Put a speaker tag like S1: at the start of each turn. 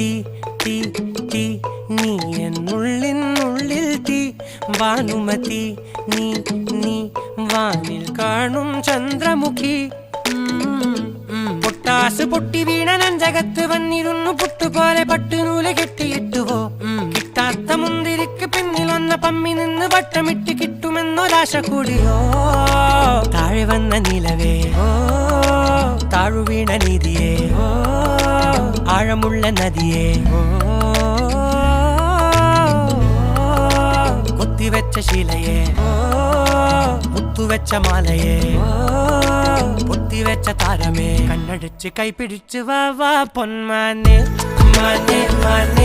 S1: തീ തീ തീ നീ എന്നുള്ളിൽ തീ ഭാനുമതി നീ നീ വാനിൽ കാണും ചന്ദ്രമുഖി പൊട്ടാസ് പൊട്ടി വീണ നെഞ്ചകത്ത് വന്നിരുന്നു പുട്ടുപോലെ പട്ടുനൂല് കെട്ടിയിട്ടുവോ കിട്ടാത്ത മുന്തിരിക്ക് പിന്നിൽ വന്ന പമ്മി നിന്ന് വട്ടമിട്ട് കിട്ടുമെന്നൊരാശ കൂടിയോ താഴെ വന്ന നിലവേ താഴുവീണ നീതിയേ ആഴമുള്ള നദിയേ കൊത്തിവെച്ച ശീലയേ മുത്തുവെച്ച മാലയേ പൊത്തിവെച്ച താരമേ കണ്ണടിച്ച് കൈപിടിച്ച് വാ വാ പൊന്മാനെ മാനെ മാനെ